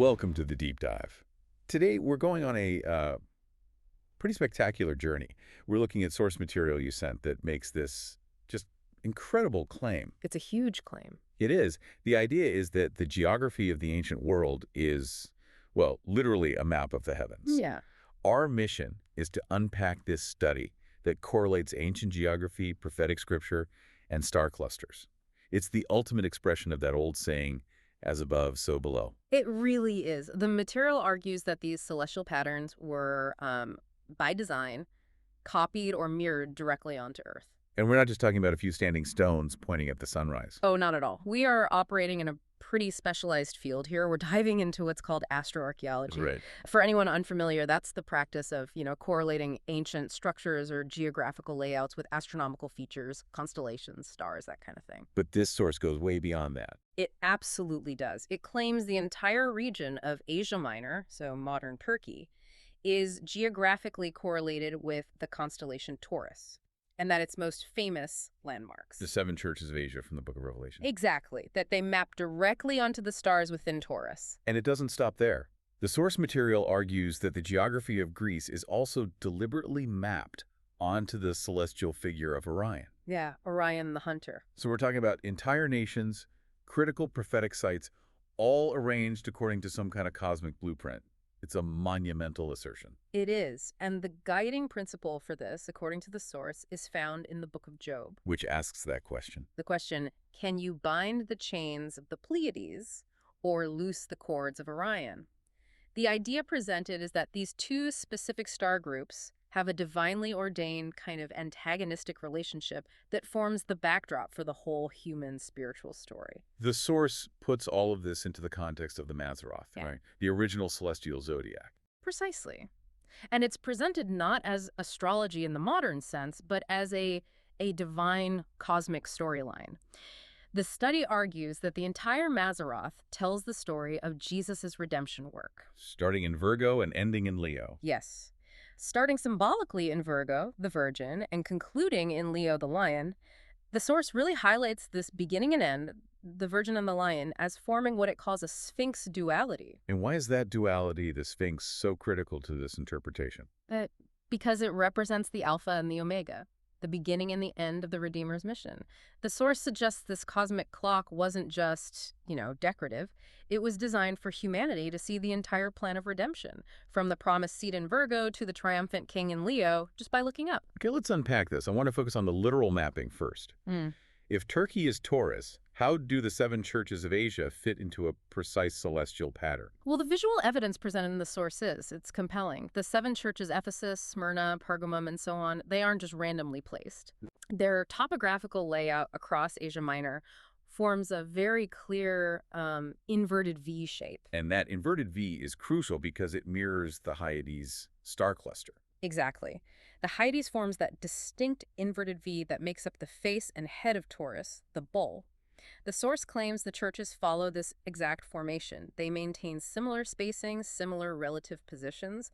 Welcome to the Deep Dive. Today, we're going on a pretty spectacular journey. We're looking at source material you sent that makes this just incredible claim. It's a huge claim. It is. The idea is that the geography of the ancient world is, well, literally a map of the heavens. Yeah. Our mission is to unpack this study that correlates ancient geography, prophetic scripture, and star clusters. It's the ultimate expression of that old saying, as above, so below. It really is. The material argues that these celestial patterns were, by design, copied or mirrored directly onto Earth. And we're not just talking about a few standing stones pointing at the sunrise. Oh, not at all. We are operating in a pretty specialized field here. We're diving into what's called Astro-Archaeology. Right. For anyone unfamiliar, that's the practice of, correlating ancient structures or geographical layouts with astronomical features, constellations, stars, that kind of thing. But this source goes way beyond that. It absolutely does. It claims the entire region of Asia Minor, so modern Turkey, is geographically correlated with the constellation Taurus, and that its most famous landmarks. The seven churches of Asia from the Book of Revelation. Exactly, that they map directly onto the stars within Taurus. And it doesn't stop there. The source material argues that the geography of Greece is also deliberately mapped onto the celestial figure of Orion. Yeah, Orion the Hunter. So we're talking about entire nations, critical prophetic sites, all arranged according to some kind of cosmic blueprint. It's a monumental assertion. It is, and the guiding principle for this, according to the source, is found in the Book of Job. Which asks that question. The question, can you bind the chains of the Pleiades or loose the cords of Orion? The idea presented is that these two specific star groups have a divinely ordained kind of antagonistic relationship that forms the backdrop for the whole human spiritual story. The source puts all of this into the context of the Mazzaroth, right? The original celestial zodiac. Precisely. And it's presented not as astrology in the modern sense, but as a divine cosmic storyline. The study argues that the entire Mazzaroth tells the story of Jesus' redemption work. Starting in Virgo and ending in Leo. Yes. Starting symbolically in Virgo, the Virgin, and concluding in Leo, the Lion, the source really highlights this beginning and end, the Virgin and the Lion, as forming what it calls a Sphinx duality. And why is that duality, the Sphinx, so critical to this interpretation? Because it represents the Alpha and the Omega, the beginning and the end of the Redeemer's mission. The source suggests this cosmic clock wasn't just, decorative. It was designed for humanity to see the entire plan of redemption, from the promised seed in Virgo to the triumphant king in Leo, just by looking up. Okay, let's unpack this. I want to focus on the literal mapping first. If Turkey is Taurus, how do the seven churches of Asia fit into a precise celestial pattern? Well, the visual evidence presented in the source it's compelling. The seven churches, Ephesus, Smyrna, Pergamum, and so on, they aren't just randomly placed. Their topographical layout across Asia Minor forms a very clear inverted V shape. And that inverted V is crucial because it mirrors the Hyades star cluster. Exactly. The Hyades forms that distinct inverted V that makes up the face and head of Taurus, the bull. The source claims the churches follow this exact formation. They maintain similar spacing, similar relative positions.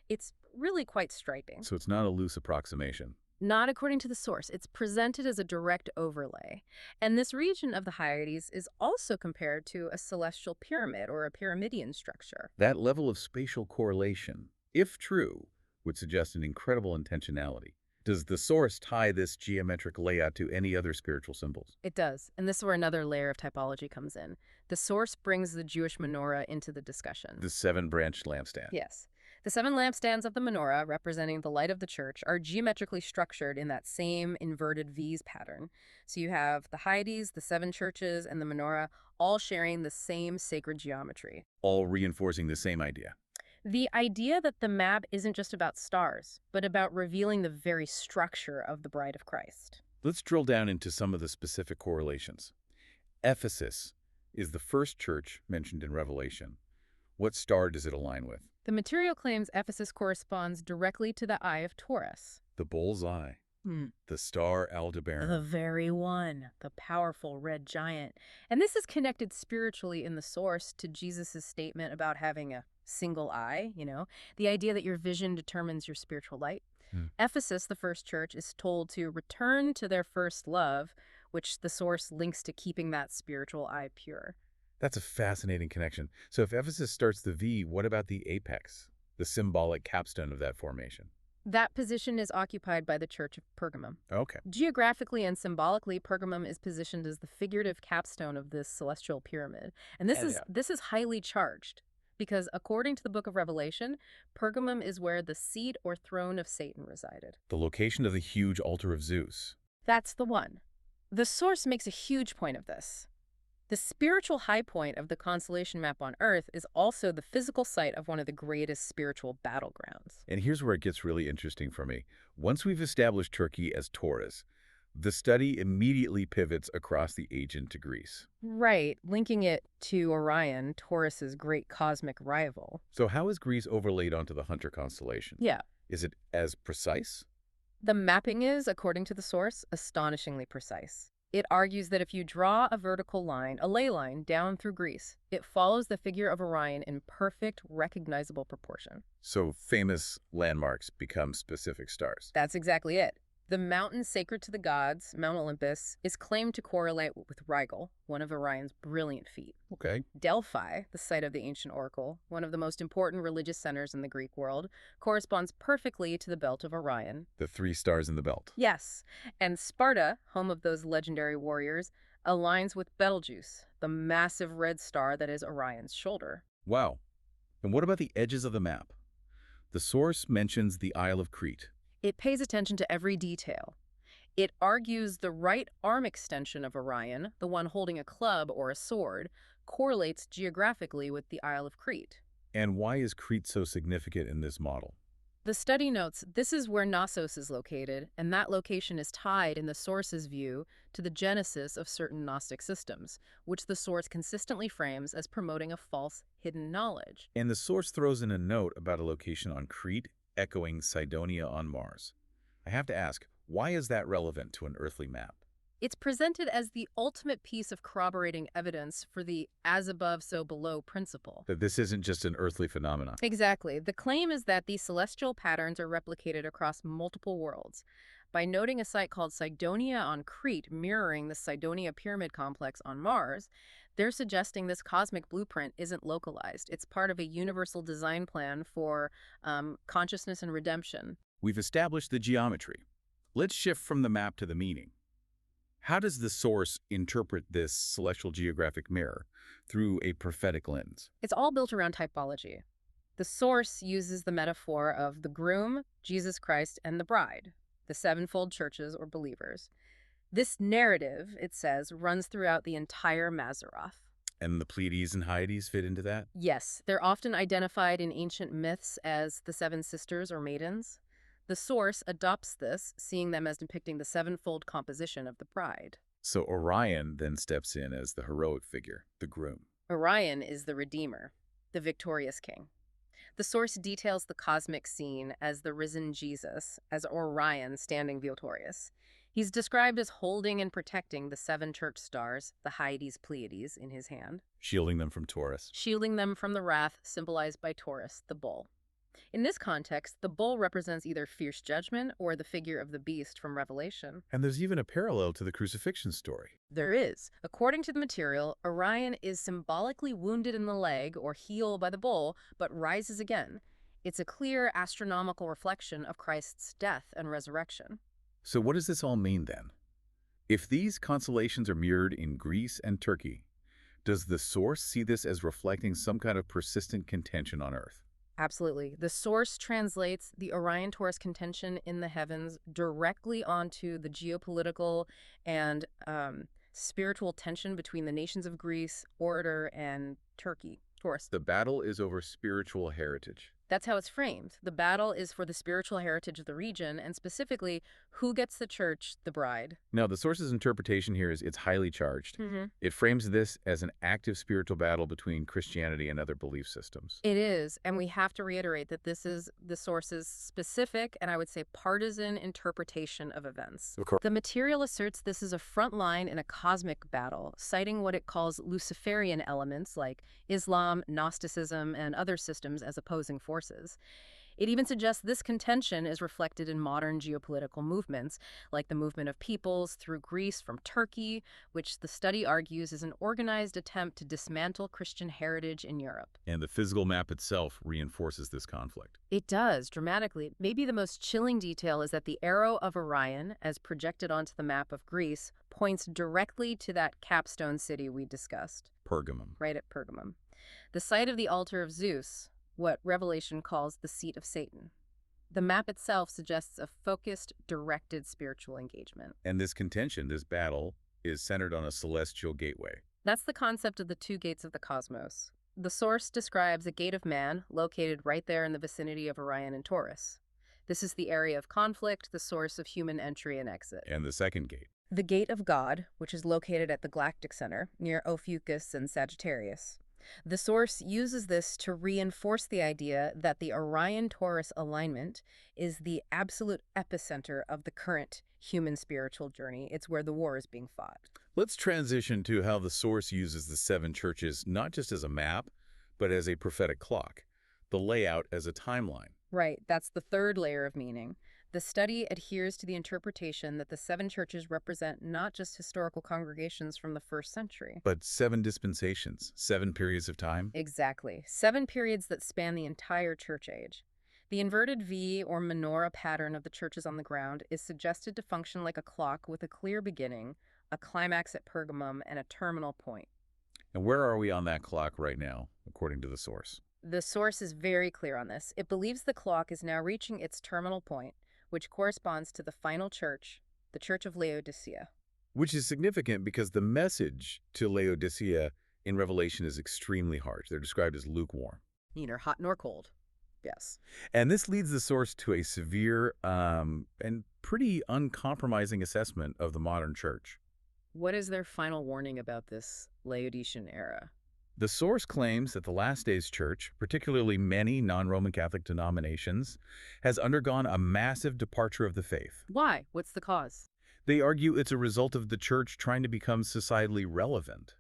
It's really quite striking. So it's not a loose approximation. Not according to the source. It's presented as a direct overlay. And this region of the Hyades is also compared to a celestial pyramid or a pyramidian structure. That level of spatial correlation, if true, would suggest an incredible intentionality. Does the source tie this geometric layout to any other spiritual symbols? It does, and this is where another layer of typology comes in. The source brings the Jewish menorah into the discussion. The seven-branched lampstand. Yes. The seven lampstands of the menorah, representing the light of the church, are geometrically structured in that same inverted V's pattern. So you have the Hyades, the seven churches, and the menorah all sharing the same sacred geometry. All reinforcing the same idea. The idea that the map isn't just about stars, but about revealing the very structure of the Bride of Christ. Let's drill down into some of the specific correlations. Ephesus is the first church mentioned in Revelation. What star does it align with? The material claims Ephesus corresponds directly to the eye of Taurus. The bull's eye. The star Aldebaran. The very one, the powerful red giant. And this is connected spiritually in the source to Jesus' statement about having a single eye, the idea that your vision determines your spiritual light. Ephesus, the first church, is told to return to their first love, which the source links to keeping that spiritual eye pure. That's a fascinating connection. So if Ephesus starts the V, what about the apex, the symbolic capstone of that formation? That position is occupied by the Church of Pergamum. Okay. Geographically and symbolically, Pergamum is positioned as the figurative capstone of this celestial pyramid. And this And is this is highly charged because according to the book of Revelation, Pergamum is where the seat or throne of Satan resided. the location of the huge altar of Zeus. That's the one. The source makes a huge point of this. The spiritual high point of the constellation map on Earth is also the physical site of one of the greatest spiritual battlegrounds. And here's where it gets really interesting for me. Once we've established Turkey as Taurus, the study immediately pivots across the Aegean to Greece. Right, linking it to Orion, Taurus's great cosmic rival. So how is Greece overlaid onto the Hunter constellation? Yeah, Is it as precise? the mapping is, according to the source, astonishingly precise. It argues that if you draw a vertical line, a ley line, down through Greece, it follows the figure of Orion in perfect, recognizable proportion. So famous landmarks become specific stars. That's exactly it. The mountain sacred to the gods, Mount Olympus, is claimed to correlate with Rigel, one of Orion's brilliant feet. Okay. Delphi, the site of the ancient oracle, one of the most important religious centers in the Greek world, corresponds perfectly to the belt of Orion. The 3 stars in the belt. Yes, and Sparta, home of those legendary warriors, aligns with Betelgeuse, the massive red star that is Orion's shoulder. Wow. And what about the edges of the map? The source mentions the Isle of Crete. It pays attention to every detail. It argues the right arm extension of Orion, the one holding a club or a sword, correlates geographically with the Isle of Crete. And why is Crete so significant in this model? The study notes this is where Knossos is located, and that location is tied in the source's view to the genesis of certain Gnostic systems, which the source consistently frames as promoting a false, hidden knowledge. And the source throws in a note about a location on Crete, echoing Cydonia on Mars. I have to ask, why is that relevant to an earthly map? It's presented as the ultimate piece of corroborating evidence for the as above, so below principle. That this isn't just an earthly phenomenon. Exactly. The claim is that these celestial patterns are replicated across multiple worlds. By noting a site called Cydonia on Crete mirroring the Cydonia Pyramid Complex on Mars, they're suggesting this cosmic blueprint isn't localized. It's part of a universal design plan for consciousness and redemption. We've established the geometry. Let's shift from the map to the meaning. How does the source interpret this celestial geographic mirror through a prophetic lens? It's all built around typology. The source uses the metaphor of the groom, Jesus Christ, and the bride, the sevenfold churches or believers. This narrative, it says, runs throughout the entire Mazzaroth. And the Pleiades and Hyades fit into that? Yes, they're often identified in ancient myths as the seven sisters or maidens. The source adopts this, seeing them as depicting the sevenfold composition of the bride. So Orion then steps in as the heroic figure, the groom. Orion is the redeemer, the victorious king. The source details the cosmic scene as the risen Jesus, as Orion standing victorious. He's described as holding and protecting the 7 church stars, the Hyades-Pleiades, in his hand, Shielding them from Taurus. shielding them from the wrath symbolized by Taurus, the bull. In this context, the bull represents either fierce judgment or the figure of the beast from Revelation. And there's even a parallel to the crucifixion story. There is. According to the material, Orion is symbolically wounded in the leg or heel by the bull, but rises again. It's a clear astronomical reflection of Christ's death and resurrection. So what does this all mean then? If these constellations are mirrored in Greece and Turkey, does the source see this as reflecting some kind of persistent contention on Earth? Absolutely. The source translates the Orion-Taurus contention in the heavens directly onto the geopolitical and spiritual tension between the nations of Greece, Order, and Turkey. Taurus. The battle is over spiritual heritage. That's how it's framed. The battle is for the spiritual heritage of the region, and specifically, who gets the church, the bride. Now, the source's interpretation here is it's highly charged. It frames this as an active spiritual battle between Christianity and other belief systems. It is, and we have to reiterate that this is the source's specific, and I would say partisan interpretation of events. Of course. The material asserts this is a front line in a cosmic battle, citing what it calls Luciferian elements like Islam, Gnosticism, and other systems as opposing forces. It even suggests this contention is reflected in modern geopolitical movements, like the movement of peoples through Greece from Turkey, which the study argues is an organized attempt to dismantle Christian heritage in Europe. And the physical map itself reinforces this conflict. It does, dramatically. Maybe the most chilling detail is that the arrow of Orion, as projected onto the map of Greece, points directly to that capstone city we discussed. Pergamum. Right at Pergamum. The site of the altar of Zeus, what Revelation calls the seat of Satan. The map itself suggests a focused, directed spiritual engagement. And this contention, this battle, is centered on a celestial gateway. That's the concept of the two gates of the cosmos. The source describes a gate of man located right there in the vicinity of Orion and Taurus. This is the area of conflict, the source of human entry and exit. And the second gate. The gate of God, which is located at the galactic center, near Ophiuchus and Sagittarius. The source uses this to reinforce the idea that the Orion-Taurus alignment is the absolute epicenter of the current human spiritual journey. It's where the war is being fought. Let's transition to how the source uses the 7 churches not just as a map, but as a prophetic clock, the layout as a timeline. Right, that's the third layer of meaning. The study adheres to the interpretation that the 7 churches represent not just historical congregations from the 1st century. But 7 dispensations, 7 periods of time? Exactly. 7 periods that span the entire church age. The inverted V or menorah pattern of the churches on the ground is suggested to function like a clock with a clear beginning, a climax at Pergamum, and a terminal point. And where are we on that clock right now, according to the source? The source is very clear on this. It believes the clock is now reaching its terminal point, which corresponds to the final church, the Church of Laodicea. Which is significant because the message to Laodicea in Revelation is extremely harsh. They're described as lukewarm. Neither hot nor cold. Yes. And this leads the source to a severe and pretty uncompromising assessment of the modern church. What is their final warning about this Laodicean era? The source claims that the last days church, particularly many non-Roman Catholic denominations, has undergone a massive departure of the faith. Why? What's the cause? They argue it's a result of the church trying to become societally relevant.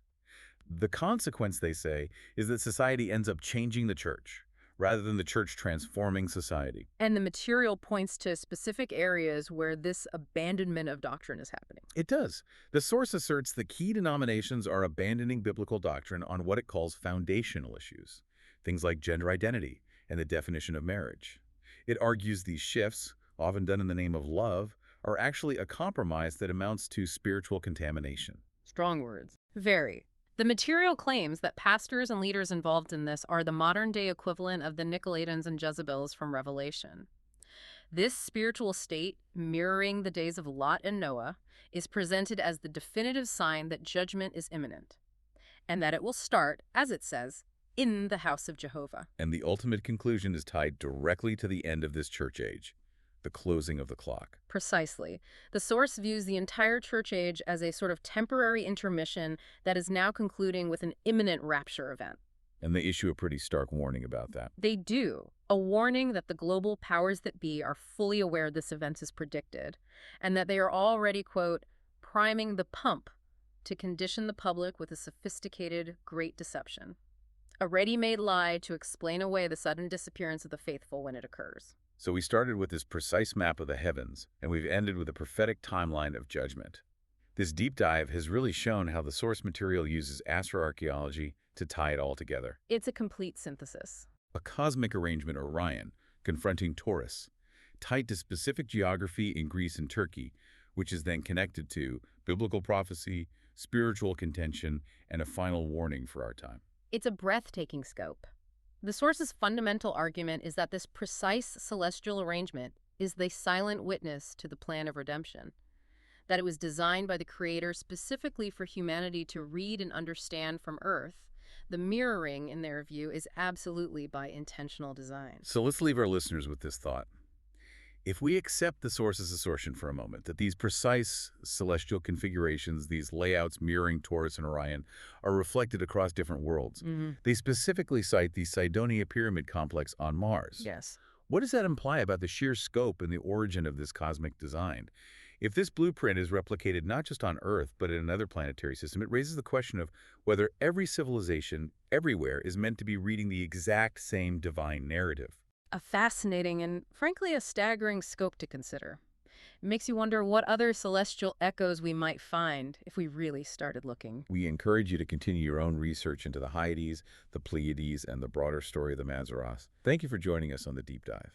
The consequence, they say, is that society ends up changing the church, rather than the church transforming society. And the material points to specific areas where this abandonment of doctrine is happening. It does. The source asserts the key denominations are abandoning biblical doctrine on what it calls foundational issues, things like gender identity and the definition of marriage. It argues these shifts, often done in the name of love, are actually a compromise that amounts to spiritual contamination. Strong words. Very. The material claims that pastors and leaders involved in this are the modern-day equivalent of the Nicolaitans and Jezebels from Revelation. This spiritual state, mirroring the days of Lot and Noah, is presented as the definitive sign that judgment is imminent, and that it will start, as it says, in the house of Jehovah. And the ultimate conclusion is tied directly to the end of this church age, the closing of the clock. Precisely. The source views the entire church age as a sort of temporary intermission that is now concluding with an imminent rapture event. And they issue a pretty stark warning about that. They do. A warning that the global powers that be are fully aware this event is predicted, and that they are already, quote, priming the pump to condition the public with a sophisticated great deception. A ready-made lie to explain away the sudden disappearance of the faithful when it occurs. So we started with this precise map of the heavens, and we've ended with a prophetic timeline of judgment. This deep dive has really shown how the source material uses Astro-Archaeology to tie it all together. It's a complete synthesis. A cosmic arrangement Orion, confronting Taurus, tied to specific geography in Greece and Turkey, which is then connected to biblical prophecy, spiritual contention, and a final warning for our time. It's a breathtaking scope. The source's fundamental argument is that this precise celestial arrangement is the silent witness to the plan of redemption, that it was designed by the Creator specifically for humanity to read and understand from Earth. The mirroring, in their view, is absolutely by intentional design. So let's leave our listeners with this thought. If we accept the source's assertion for a moment that these precise celestial configurations, these layouts mirroring Taurus and Orion, are reflected across different worlds, they specifically cite the Cydonia Pyramid Complex on Mars. Yes. What does that imply about the sheer scope and the origin of this cosmic design? If this blueprint is replicated not just on Earth, but in another planetary system, it raises the question of whether every civilization everywhere is meant to be reading the exact same divine narrative. A fascinating and, frankly, a staggering scope to consider. It makes you wonder what other celestial echoes we might find if we really started looking. We encourage you to continue your own research into the Hyades, the Pleiades, and the broader story of the Mazzaroth. Thank you for joining us on the Deep Dive.